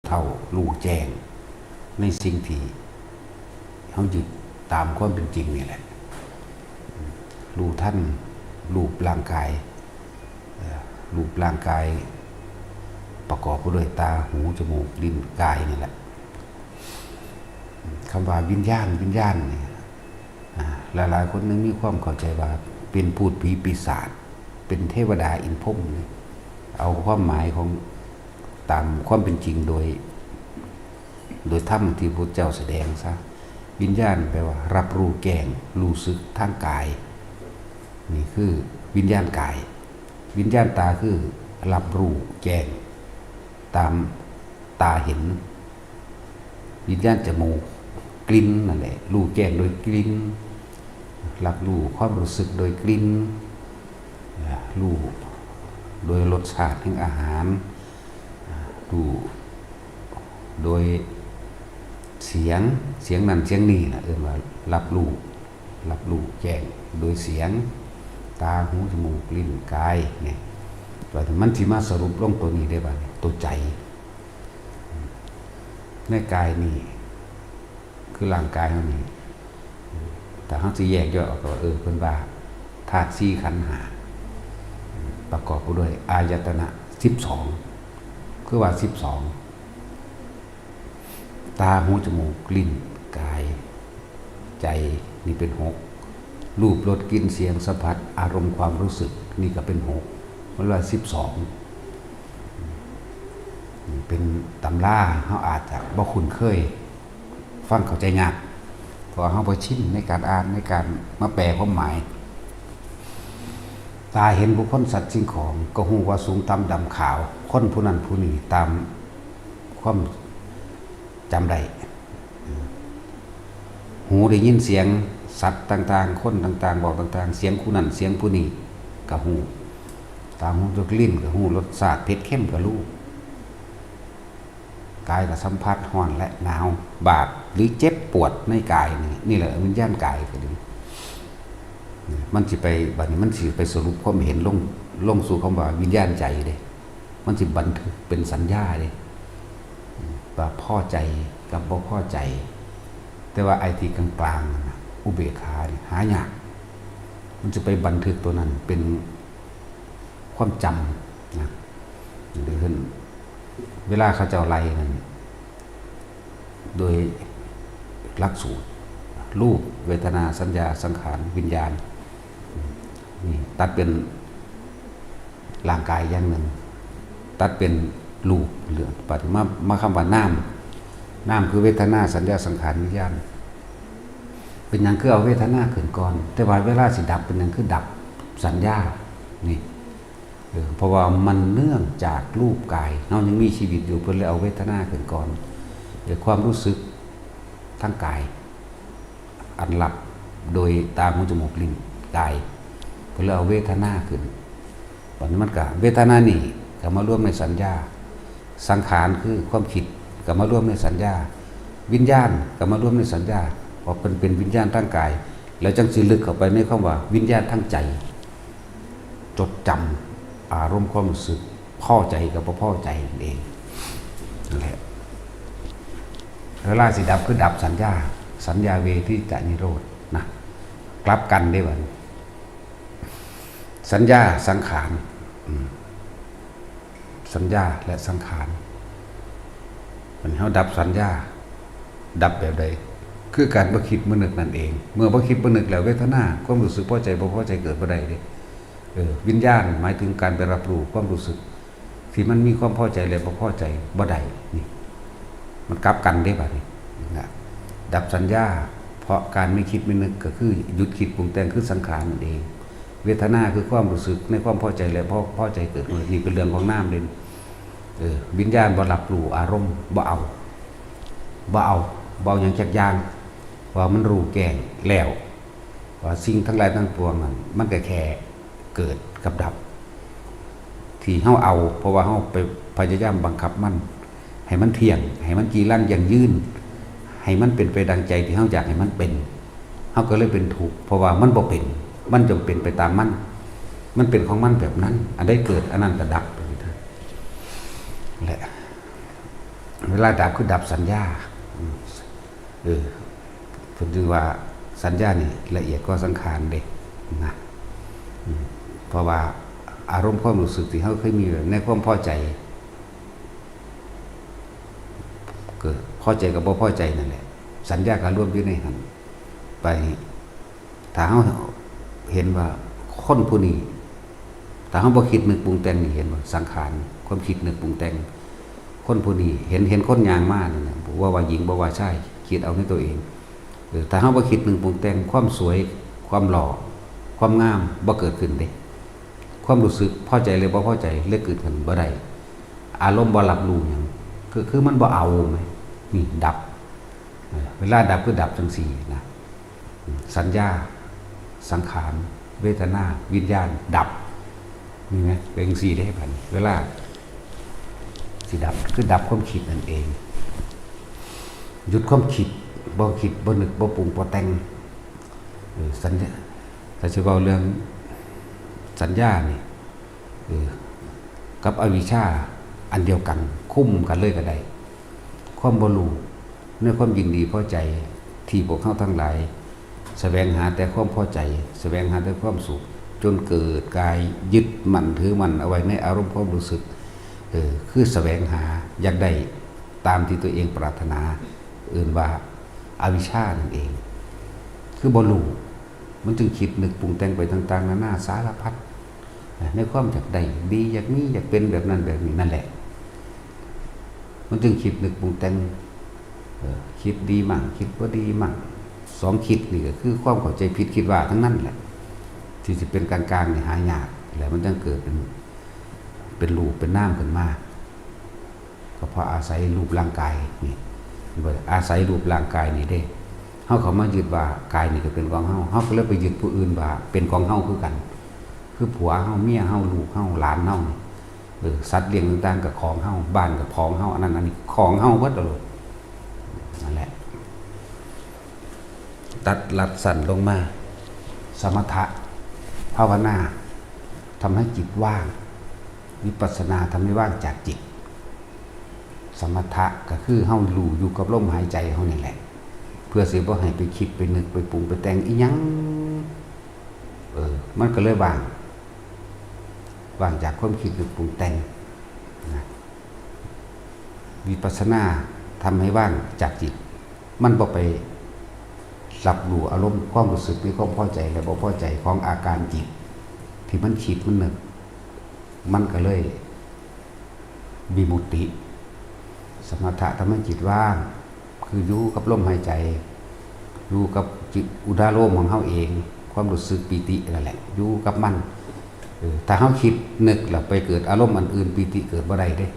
เท่ารู้แจ้งในสิ่งที่เขาหยุดตามความเป็นจริงนี่แหละรู้ท่านรูปร่างกายประกอบไปด้วยตาหูจมูกลิ้นกายนี่แหละคำว่าวิญญาณนี่หลายคนนึงมีความเข้าใจว่าเป็นพูดผีปีศาจเป็นเทวดาอินพรหมเอาความหมายของตามความเป็นจริงโดยธรรมที่พระเจ้าแสดงซะวิญญาณแปลว่ารับรู้แจ้งรู้สึกทางกายนี่คือวิญญาณกายวิญญาณตาคือรับรู้แจ้งตามตาเห็นวิญญาณจมูกกลิ่นนั่นแหละรู้แจ้งโดยกลิ่นรับรู้ความรู้สึกโดยกลิ่นรู้โดยรสชาติแห่งอาหารรู้โดยเสียงนั้นเสียงนี้นะว่ารับรู้แจ้งโดยเสียงตาหูจมูกลิ้นกายเนี่ยแต่มันที่มาสรุปลงตัวนี้ได้บ้างตัวใจในกายนี่คือร่างกายเท่านี้แต่เขาจะแยกย่อยออกว่าเพิ่นว่าธาตุสี่ขันธ์ห้าประกอบไปด้วยอายตนะ12คือว่า12ตาหูจมูกลิ้นกายใจนี่เป็น6รูปรสกลิ่นเสียงสัมผัสอารมณ์ความรู้สึกนี่ก็เป็น6มันว่า12เป็นตำราเขาอาจจะบ่คุ้นเคยฟังเข้าใจยากเพราะเขาบ่ชินในการอ่านในการมาแปลความหมายตาเห็นบุคคลสัตว์สิ่งของก็ฮู้ว่าสูงต่ำดำขาวคนผู้นั้นผู้นี้ตามความจำได้หูได้ยินเสียงสัตว์ต่างๆคนต่างๆบอกต่างๆเสียงผู้นั้นเสียงผู้นี้ก็ฮู้ตามหูจมูกลิ้นก็ฮู้รสชาติเผ็ดเข้มก็รู้กายก็สัมผัสร้อนและหนาวบาดหรือเจ็บปวดในกายนี่แหละวิญญาณกายก็ดีมันสิไปบัดนี้มันสิไปสรุปความเห็นลงสู่คำว่าวิญญาณใจเด้มันสิบันทึกเป็นสัญญาเด้ว่าพอใจกับบ่พอใจแต่ว่าไอ้ที่กลางๆอุเบกขานี่หายากมันจะไปบันทึกตัวนั้นเป็นความจำนะหรือเวลาเขาเจ้าไล่นั้นโดยหลักสูตรรูปเวทนาสัญญาสังขารวิญญาณนี่ตัดเป็นร่างกายอย่างหนึ่งตัดเป็นรูปเหลือปฏิมาคำว่าน้ำคือเวทนาสัญญาสังขารวิญญาณเป็นอย่างคือเอาเวทนาขึ้นก่อนแต่ว่าเวลาสิดับเป็นอย่างคือดับสัญญานี่เพราะว่ามันเนื่องจากรูปกายเรายังมีชีวิตอยู่เพื่อเลยเอาเวทนาขึ้นก่อนเดี๋ยวความรู้สึกทั้งกายอันหลับโดยตาหูจมูกลิ้นกายเพื่อเลยเอาเวทนาขึ้นตอนนี้มันก็เวทนานี่ก็มาร่วมในสัญญาสังขารคือความคิดก็มาร่วมในสัญญาวิญญาณก็มาร่วมในสัญญาพอเป็นวิญญาณทั้งกายแล้วจังสิลึกเข้าไปในคำว่าวิญญาณทั้งใจจดจำอารมณ์ความรู้สึกพอใจกับบ่พอใจเองนั่นแหละเวลาสิดับคือดับสัญญาเวทิตานิโรธนะกลับกันได้บ่สัญญาสังขารสัญญาและสังขารมันเฮาดับสัญญาดับแบบใดคือการบ่คิดบ่นึกนั่นเองเมื่อบ่คิดบ่นึกแล้วเวทนาความรู้สึกพอใจบ่พอใจเกิดบ่ได้เด้วิญญาณหมายถึงการไปรับรู้ความรู้สึกที่มันมีความพอใจและบ่พอใจบ่ได้นี่มันกลับกันได้บัดนี้นะดับสัญญาเพราะการไม่คิดไม่นึกก็คือหยุดคิดปรุงแต่งคือสังขารนั่นเองเวทนาคือความรู้สึกในความพอใจและพอใจเกิดนี่เป็นเรื่องของน้ำเด่นวิญญาณบ่รับรู้อารมณ์บ่เอาอย่างจักอย่างว่ามันรู้แก่งแล้วว่าสิ่งทั้งหลายทั้งปวงนั้นมันก็แค่เกิดกับดับที่เฮาเอาเพราะว่าเฮาไปพยายามบังคับมันให้มันเที่ยงให้มันจีรังยั่งยืนให้มันเป็นไปดังใจที่เฮาอยากให้มันเป็นเฮาก็เลยเป็นทุกข์เพราะว่ามันบ่เป็นมันจำเป็นไปตามมันเป็นของมันแบบนั้นอันใดเกิดอันนั้นก็ดับไปแหละ เวลาดับคือดับสัญญาผมจึงว่าสัญญานี่ละเอียดกว่าสังขารเด็กนะเพราะว่าอารมณ์ความรู้สึกที่เขาเคยมีในความพอใจเกิดพอใจกับบ่พอใจนั่นแหละสัญญาการร่วมอยู่ในหันไปถ้าเขาเห็นว่าคนผู้นี้ถ้าเขาบ่คิดนึกปรุงแต่งนี่เห็นว่าสังขารความคิดนึกปรุงแต่งคนผู้นี้เห็นคนยางมากนี่นะบอกว่าหญิงบอกว่าชายคิดเอาในตัวเองถ้าเขาบ่คิดนึกปรุงแต่งความสวยความหล่อความงามบ่เกิดขึ้นเด้ความรู้สึกพอใจหรือบ่พอใจเลิกเกิดขึ้นบ่ได้อารมณ์บ่รับรู้หยังคือมันบ่เอาไหมนี่ดับเวลาดับคือดับจังสี่นะสัญญาสังขารเวทนาวิญญาณดับนี่ไหมเป็นสี่ได้พันเวลาสิดับคือดับความคิดนั่นเองหยุดความคิดบ่คิดบ่นึกบ่ปรุงบ่แต่งสัญญาถ้าจะเอาเรื่องสัญญานี่กับอวิชชาอันเดียวกันคุ้มกันเลยก็ได้ความบ่รู้ในความยินดีพอใจที่พวกเขาทั้งหลายแสวงหาแต่ความพอใจแสวงหาแต่ความสุขจนเกิดกายยึดมั่นถือมั่นเอาไว้ในอารมณ์ความรู้สึกคือแสวงหาอยากได้ตามที่ตัวเองปรารถนาอื่นว่าอวิชชานั่นเองคือบ่รู้มันจึงคิดนึกปรุงแต่งไปต่างๆนานาสารพัดในความอยากได้ดีอยากนี้อยากเป็นแบบนั้นแบบนี้นั่นแหละมันจึงคิดนึกปรุงแต่งคิดดีมั่งคิดว่าดีมั่งสองคิดนี่ก็คือความเข้าใจผิดคิดว่าทั้งนั้นแหละที่จะเป็นกลางๆนี่หายากแล้วมันจึงเกิดเป็นรูปเป็นน้ำขึ้นมาก็เพราะอาศัยรูปร่างกายนี่อาศัยรูปร่างกายนี่เด้เขามายึดว่ากายนี่ก็เป็นของเขาก็เลยไปยึดผู้อื่นว่าเป็นของเขาคือกันคือผัวเขาเมียเขาลูกเขาหลานเขาสัตว์เลี้ยงต่างๆกับของเขาบ้านกับของเขาอันนั้นอันนี้ของเขาวัดตลอดนั่นแหละตัดหลัดสั่นลงมาสมถะภาวนาทำให้จิตว่างวิปัสสนาทำให้ว่างจากจิตสมถะก็คือเฮารู้อยู่กับลมหายใจเฮานี่แหละเพื่อสิบ่ให้ไปคิดไปนึกไปปรุงไปแต่งอีหยังมันก็เลยว่างจากความคิดนึกปรุงแต่งนะวิปัสสนาทำให้ว่างจากจิตมันบ่ไปรับรู้อารมณ์ความรู้สึกมีความพอใจและบ่พอใจของอาการจิตที่มันคิดมันนึกมันก็เลยวิมุตติสมถะทำให้จิตว่างคืออยู่กับลมหายใจอยู่กับจิตอุดาโลมของเขาเองความรู้สึกปีตินั่นแหละอยู่กับมันถ้าเขาคิดนึกแล้วไปเกิดอารมณ์อันอื่นปีติเกิดบ่ได้เด้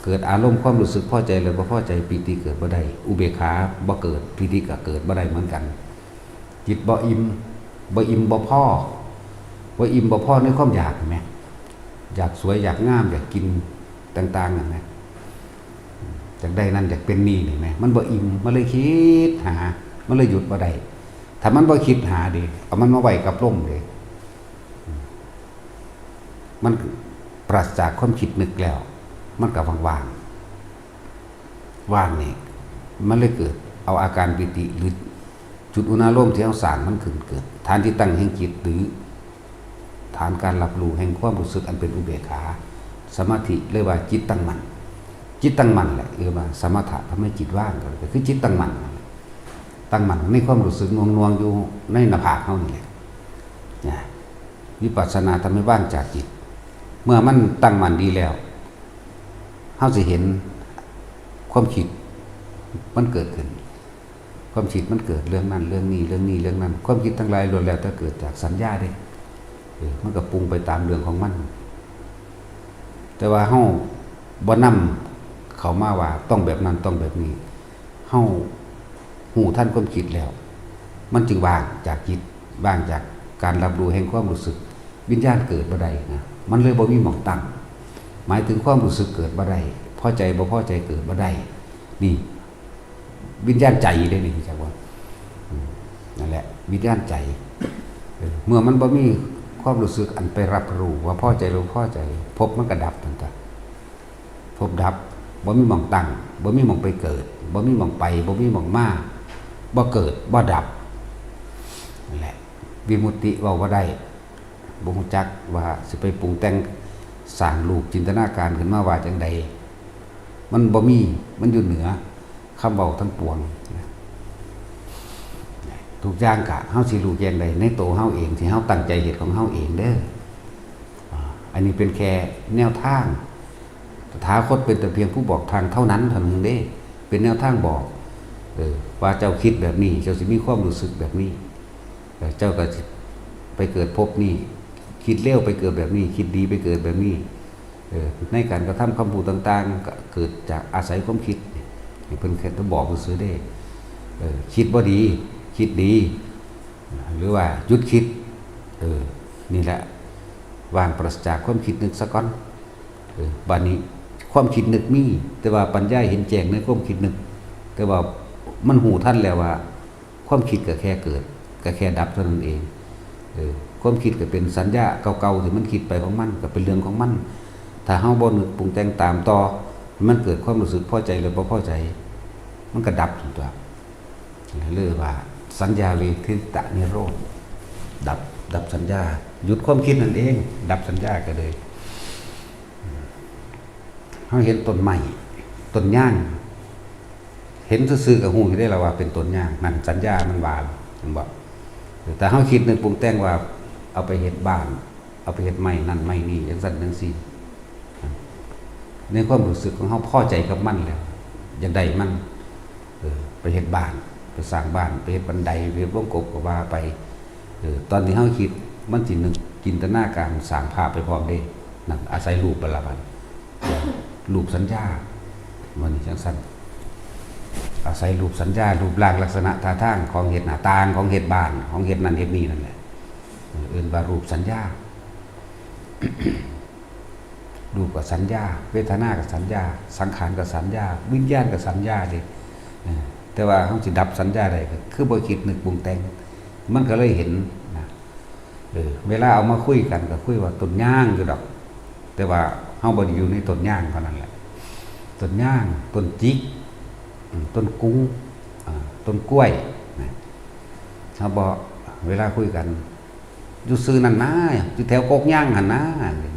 เกิดอารมณ์ความรู้สึกพอใจหรือบ่พอใจปีติเกิดบ่ได้อุเบกขาบ่เกิดปีติก็เกิดบ่ได้เหมือนกันจิตบ่อิ่มบ่พอบ่อิ่มบ่พอในความอยากเห็นไหมอยากสวยอยากงามอยากกินต่างๆเห็นไหมอยากได้นั่นอยากเป็นนี่เห็นไหมมันบ่อิ่มมันเลยคิดหามันเลยหยุดบ่ได้ถ้ามันบ่คิดหาดิเอามันมาไว้กับลมเลยมันปราศจากความคิดนึกแล้วมันก็ว่างนี่มันเลยเกิดเอาอาการปิติหรือจุดอุณาโลมที่เราสร้างมันขึ้นเกิดฐานที่ตั้งแห่งจิตหรือฐานการรับรู้แห่งความรู้สึกอันเป็นอุเบกขาสมาธิเรียกว่าจิตตั้งมั่นแหละว่าสมถะทำให้จิตว่างก็คือจิตตั้งมั่นในความรู้สึกนวงอยู่ในหน้าผากเฮานี่แหละวิปัสสนาทำให้ว่างจากจิตเมื่อมันตั้งมั่นดีแล้วเฮาสิเห็นความคิดมันเกิดขึ้นความคิดมันเกิดเรื่องนั้นเรื่องนี้ความคิดทั้งหลายล้วนแล้วแต่เกิดจากสัญญาเด้มันก็ปรุงไปตามเรื่องของมันแต่ว่าเฮาบ่นำเข้ามาว่าต้องแบบนั้นต้องแบบนี้เฮาหูท่านความคิดแล้วมันจึงว่างจากจิตว่างจากการรับรู้แห่งความรู้สึกวิญญาณเกิดบ่ได้นะมันเลยบ่มีหม่องตั้งหมายถึงความรู้สึกเกิดบ่ได้พอใจบ่พอใจเกิดบ่ได้นี่วิญญาณใจได้นี่จังว่านั่นแหละวิญญาณใจเมื่อมันบ่มีความรู้สึกอันไปรับรู้ว่าพอใจหรือพอใจพบมันก็ดับต่างๆพบดับ บ่มีหม่องตั้งบ่มีหม่องไปเกิดบ่มีหม่องไปบ่มีหม่องมาบ่เกิดบ่ดับนั่นแหละวิมุตติเว้าบ่ได้บ่ฮู้จักว่าสิไปปรุงแต่งสร้างรูปจินตนาการขึ้นมาว่าจังใดมันบ่มีมันอยู่เหนือคำเว้าทั้งปวงทุกอย่างกะเฮาสิรู้แจ้งได้ในตัวเฮาเองที่เฮาตั้งใจเฮ็ดของเฮาเองเด้ออันนี้เป็นแค่แนวทางตถาคตเป็นแต่เพียงผู้บอกทางเท่านั้นเท่านั้นเด้เป็นแนวทางบอกว่าเจ้าคิดแบบนี้เจ้าสิมีความรู้สึกแบบนี้เจ้าก็ไปเกิดภพนี้คิดเร็วไปเกิดแบบนี้คิดดีไปเกิดแบบนี้ในการกระทำคำพูดต่างๆก็เกิดจากอาศัยความคิดนี่เพิ่นแค่ต้องบอกซื่อเด้คิดบ่ดีคิดดีหรือว่าหยุดคิดนี่แหละวางปราศจากความคิดนึกซะก่อนบัดนี้ความคิดนึกมีแต่ว่าปัญญาเห็นแจ้งในความคิดนึกแต่ว่ามันหูท่านแล้วว่าความคิดก็แค่เกิดก็แค่ดับเท่านั้นเองความคิดก็เป็นสัญญาเก่าๆที่มันคิดไปของมันก็เป็นเรื่องของมันถ้าเฮาบ่นึกปรุงแต่งตามต่อมันเกิดความรู้สึกพอใจหรือบ่พอใจมันก็ดับทุกตัวเรียกว่าสัญญาเวทิตะนิโรธดับสัญญาหยุดความคิดนั่นเองดับสัญญาก็เลยเฮาเห็นต้นไม้ต้นย่างเห็นซื่อๆกับหูอยู่ได้แล้วว่าเป็นต้นย่างนั่นสัญญามันว่าผมบอกแต่เฮาคิดนึกปรุงแต่งว่าเอาไปเฮ็ดบ้านเอาไปเฮ็ดไม้นั่นไม้นี่จังซั่นจังซี่ในความรู้สึกของเฮาพอใจกับมันแล้วอยากได้มันไปเฮ็ดบ้านไปสร้างบ้านไปเฮ็ดบันไดไปเฮ็ดวงกบก็ว่าไปตอนที่เฮาคิดมันสินึกจินตนาการสร้างภาพไปพร้อมเด้นั่นอาศัยรูปบละบัดรูปสัญญามันนี่จังซั่นอาศัยรูปสัญญารูปร่างลักษณะท่าทางของเฮ็ดหน้าต่างของเฮ็ดบ้านของเฮ็ดนั่นเฮ็ดนี่นั่นแหละเอิ้นว่ารูปสัญญา รูปกับสัญญาเวทนากับสัญญาสังขารกับสัญญาวิญญาณกับสัญญาเด้แต่ว่าเฮาสิดับสัญญาได้ก็คือบ่คิดนึกปรุงแต่งมันก็เลยเห็นนะเวลาเอามาคุยกันก็คุยว่าต้นย่างอยู่ดอกแต่ว่าเฮาบ่ได้อยู่ในต้นย่างเท่านั้นแหละต้นย่างต้นจิกต้นกุ้งต้นกล้วยเฮาบ่เวลาคุยกันอยู่ซื่อนั่นนะอยู่แถวกกย่างหั่นนะ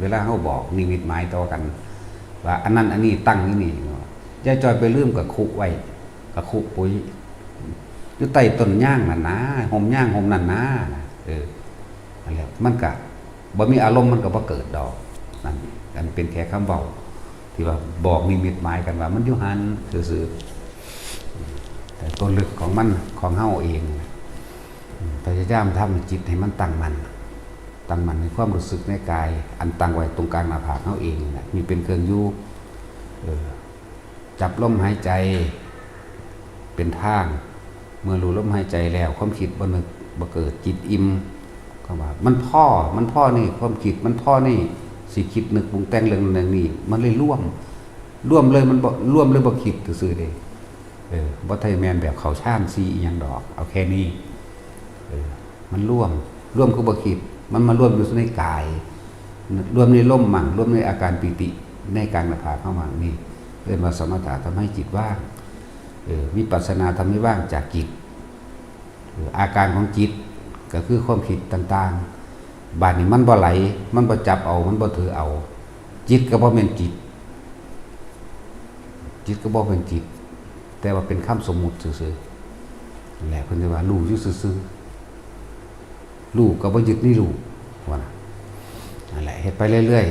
เวลาเฮาบอกนิมิตหมายต่อกันว่าอันนั้นอันนี้ตั้งนี่อย่าจอยไปลืมกับคุไว้กับคุปุ๋ยอยู่ใต้ต้นย่างนั่นนะห่มย่างห่มนั่นนะนั่นแหละมันก็บ่มีอารมณ์มันก็บ่เกิดดอกนั่นเป็นแค่คำเว้าที่ว่าบอกนิมิตหมายกันว่ามันอยู่หันซื่อๆแต่ตัวลึกของมันของเฮาเองพยายามทำจิตให้มันตั้งมั่นในความรู้สึกในกายอันตั้งไว้ตรงกลางหน้าผากเฮาเองนะมีเป็นเครื่องอยู่จับลมหายใจเป็นทางเมื่อรู้ลมหายใจแล้วความคิดบ่นึกบ่เกิดจิตอิ่มก็ว่ามันพ่อนี่ความคิดมันพ่อนี่สิคิดนึกปรุงแต่งเรื่องนั้นนี่มันเลยร่วมเลยมันบ่ร่วมเลยบ่คิดซื่อๆเด้บ่ไทยแม่นแบบเขาชานซีอีหยังดอกเอาแค่นี้มันร่วมคือบ่คิดมันมาร่วมอยู่ในกายร่วมในลมมั่งร่วมในอาการปิติในกลางหน้าผากเข้ามั่งนี่เรียกว่าสมถะทำให้จิตว่างวิปัสสนาทำให้ว่างจากจิตอาการของจิตก็คือความคิดต่างๆบาดนี้มันบ่ไหลมันบ่จับเอามันบ่ถือเอาจิตก็บ่เป็นจิตก็บ่เป็นจิตแต่ว่าเป็นคำสมมุติซื่อๆแหละเพิ่นเรียกว่ารู้อยู่ซื่อๆรู้ก็บ่ยึดนี่รู้ว่านั่นแหละเฮ็ดไปเรื่อย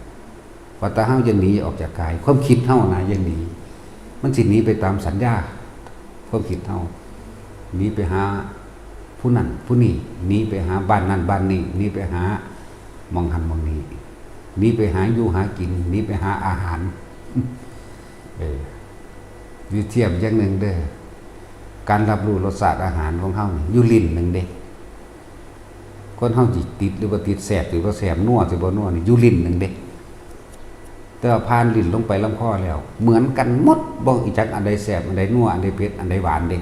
ๆว่าถ้าเฮาจะหนีออกจากกายความคิดเฮานะยังหนีมันสิหนีไปตามสัญญาความคิดเฮาหนีไปหาผู้นั้นผู้นี้หนีไปหาบ้านนั้นบ้านนี้หนีไปหามองหันมองนี้หนีไปหาอยู่หากินหนีไปหาอาหารวิเทียบอย่างหนึ่งเด้อการรับรู้รสชาติอาหารของเฮานี่อยู่ลิ้นหนึ่งเด้คนเฮาสิติดหรือว่าติดแสบหรือว่าแสบนัวสิบ่นัวนี่อยู่ลิ้นหนึ่งเด้แต่ว่าผ่านลิ้นลงไปลำคอแล้วเหมือนกันหมดบ่อีจักอันใดแสบอันใดนัวอันใดเผ็ดอันใดหวานเด้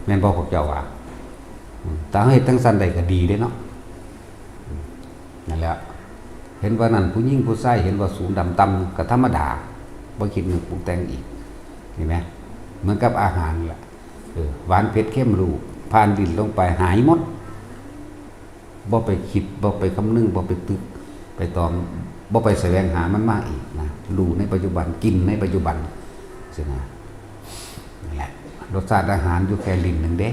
แม่นบ่พวกเจ้าว่าแต่เฮ็ดทั้งสั้นใดก็ดีเด้เนาะนั่นแหละเห็นว่านั่นผู้หญิงผู้ชายเห็นว่าสูงดำต่ำก็ธรรมดาบ บ่คิดนึกปรุงแต่งอีกเห็นไหมเหมือนกับอาหารแหละหวานเผ็ดเข้มรู้ผ่านดินลงไปหายหมดบ่ไปคิดบ่ไปคำนึงบ่ไปตึกไปตอมบ่ไปแสวงหามันมาอีกนะรู้ในปัจจุบันกินในปัจจุบันสินะนั่นแหละรสชาติอาหารอยู่แค่ลิ้นหนึ่งเด้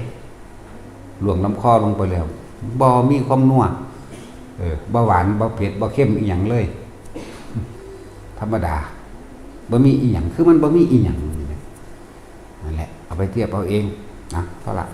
หลวงลำคอลงไปแล้วบ่มีความนัวบ่หวานบ่เผ็ดบ่เข้มอีหยังเลยธรรมดาบ่มีอีหยังคือมันบ่มีอีหยังนั่นแหละเอาไปเทียบเอาเองนะเท่าไหร่